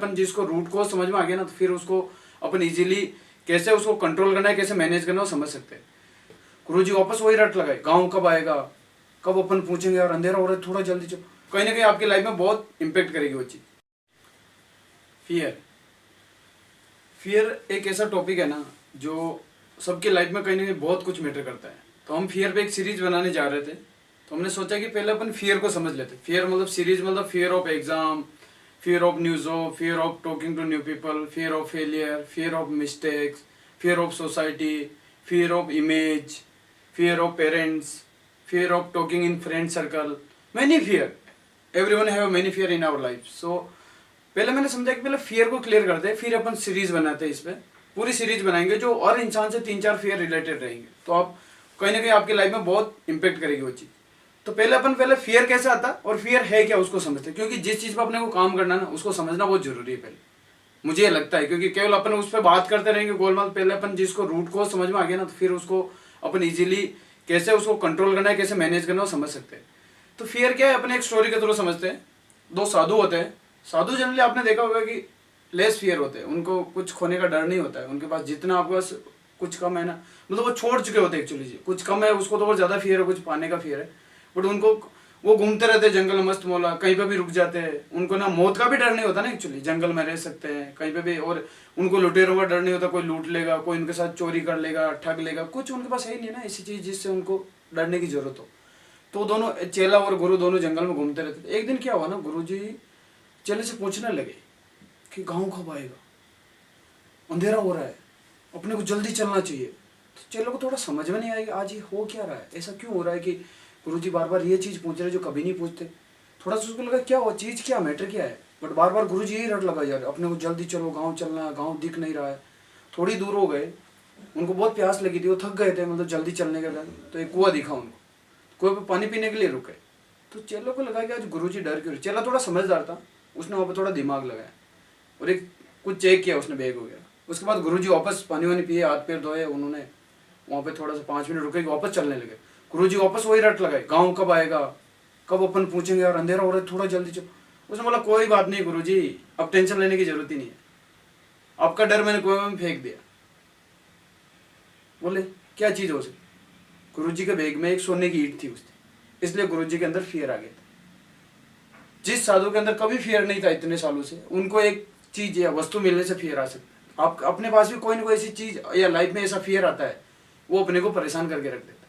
अपन जिसको रूट को समझ में आ गया ना, तो फिर उसको अपन इजीली कैसे उसको कंट्रोल करना है, कैसे मैनेज करना है, वो समझ सकते हैं। गुरुजी वापस वही रट लगाए, गाँव कब आएगा, कब अपन पूछेंगे यार अंधेरा हो रहा है थोड़ा जल्दी चलो। कहीं ना कहीं आपकी लाइफ में बहुत इंपैक्ट करेगी वो चीज़। फियर, फियर एक ऐसा टॉपिक है ना जो सबके लाइफ में कहीं ना कहीं बहुत कुछ मैटर करता है। तो हम फियर पे एक सीरीज बनाने जा रहे थे, तो हमने सोचा कि पहले अपन फियर को समझ लेते। फियर मतलब सीरीज मतलब fear of exam, fear of news, fear of talking to new people, fear of failure, fear of mistakes, fear of society, fear of image, fear of parents, fear of talking in friend circle, many fear, everyone have many fear in our life. So पहले मैंने समझा कि पहले fear को clear करते हैं, फिर अपन series बनाते हैं। इस पे पूरी सीरीज बनाएंगे जो और इंसान से 3-4 फियर रिलेटेड रहेंगे, तो आप कहीं ना कहीं आपकी लाइफ में बहुत इंपैक्ट करेगी वो चीज़। तो पहले फियर कैसे आता और फियर है क्या उसको समझते हैं, क्योंकि जिस चीज़ पर अपने को काम करना ना उसको समझना बहुत जरूरी है पहले, मुझे ये लगता है। क्योंकि केवल अपन उस पर बात करते रहेंगे गोलमाल, पहले अपन जिसको रूट को समझ में आ गया ना, तो फिर उसको अपन इजीली कैसे उसको कंट्रोल करना है, कैसे मैनेज करना है, वो समझ सकते हैं। तो फियर क्या है अपने एक स्टोरी के थ्रू समझते हैं। 2 साधु होते हैं। साधु जनरली आपने देखा होगा कि लेस फियर होते हैं, उनको कुछ खोने का डर नहीं होता है। उनके पास जितना आपके पास कुछ कम है ना, मतलब वो छोड़ चुके होते हैं एक्चुअली। कुछ कम है उसको तो और ज़्यादा फियर है, कुछ पाने का फियर है, बट उनको वो घूमते रहते हैं जंगल मस्त मौला, कहीं पे भी रुक जाते हैं। उनको ना मौत का भी डर नहीं होता ना एक्चुअली, जंगल में रह सकते हैं कहीं पे भी, और उनको लुटेरों का डर नहीं होता, कोई लूट लेगा, कोई उनके साथ चोरी कर लेगा, ठग लेगा, कुछ उनके पास है ही नहीं ना ऐसी चीज़ जिससे उनको डरने की जरूरत हो। तो दोनों चेला और गुरु दोनों जंगल में घूमते रहते थे। एक दिन क्या हुआ ना, गुरु जी चेले से पूछने लगे कि गाँव कब आएगा, अंधेरा हो रहा है, अपने को जल्दी चलना चाहिए। तो चेलों को थोड़ा समझ में नहीं आएगा आज ये हो क्या रहा है, ऐसा क्यों हो रहा है कि गुरुजी बार बार ये चीज़ पूछ रहे जो कभी नहीं पूछते। थोड़ा सा उसको लगा क्या वो चीज़ क्या मैटर क्या है, बट बार बार गुरुजी यही रट लगा जा रहे अपने को जल्दी चलो, गाँव चलना है, गाँव दिख नहीं रहा है। थोड़ी दूर हो गए, उनको बहुत प्यास लगी थी, वो थक गए थे मतलब जल्दी चलने के बाद। तो एक कुआं दिखा उनको, कुएं पे पानी पीने के लिए रुके। तो चेलों को लगा कि आज गुरुजी डर क्यों। चेला थोड़ा समझदार था, उसने वहाँ पर थोड़ा दिमाग लगाया और एक कुछ चेक किया, उसने बैग हो गया। उसके बाद गुरुजी वापस पानी वानी पिए, हाथ पैर धोए उन्होंने, वहाँ पे थोड़ा सा 5 मिनट रुके, वापस चलने लगे। गुरुजी वापस वही रट लगाए, गाँव कब आएगा, कब अपन पूछेंगे यार अंधेरा हो रहा है थोड़ा जल्दी चलो। उसने बोला कोई बात नहीं गुरुजी, अब टेंशन लेने की जरूरत ही नहीं है, आपका डर मैंने कुएं में फेंक दिया। बोले क्या चीज़ हो सकती, गुरुजी के बैग में एक सोने की ईंट थी उसने, इसलिए गुरुजी के अंदर फियर आ गया था। जिस साधु के अंदर कभी फियर नहीं था इतने सालों से, उनको एक चीज या वस्तु मिलने से फियर आ सकता है। आप अपने पास भी कोई ना कोई ऐसी चीज या लाइफ में ऐसा फियर आता है, वो अपने को परेशान करके रख देता है।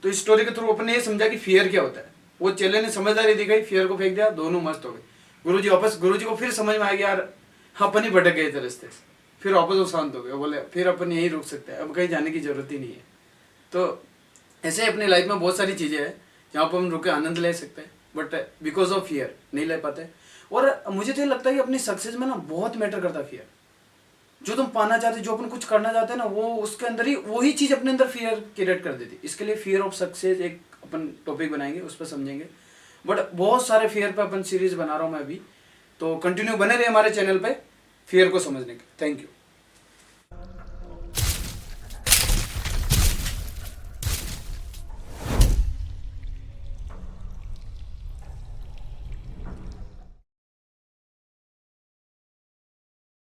तो इस स्टोरी के थ्रू अपने ये समझा कि फियर क्या होता है। वो चेले ने समझदारी दिखाई, फियर को फेंक दिया, दोनों मस्त हो गए। गुरुजी को फिर समझ में आ गया यार अपन ही भटक गए थे रास्ते से, फिर वापस वो शांत हो गए। बोले फिर अपन यहीं रुक सकते हैं, अब कहीं जाने की जरूरत ही नहीं है। तो ऐसे अपनी लाइफ में बहुत सारी चीज़ें हैं जहाँ पर हम रुके आनंद ले सकते हैं, बट बिकॉज ऑफ फियर नहीं ले पाते। और मुझे तो ये लगता है कि अपनी सक्सेस में ना बहुत मैटर करता है फियर। जो तुम पाना चाहते, जो अपन कुछ करना चाहते हैं ना, वो उसके अंदर ही वही चीज़ अपने अंदर फियर क्रिएट कर देती। इसके लिए फियर ऑफ सक्सेस एक अपन टॉपिक बनाएंगे, उस पर समझेंगे। बट बहुत सारे फियर पे अपन सीरीज बना रहा हूँ मैं अभी, तो कंटिन्यू बने रहे हमारे चैनल पे फियर को समझने के। Thank you.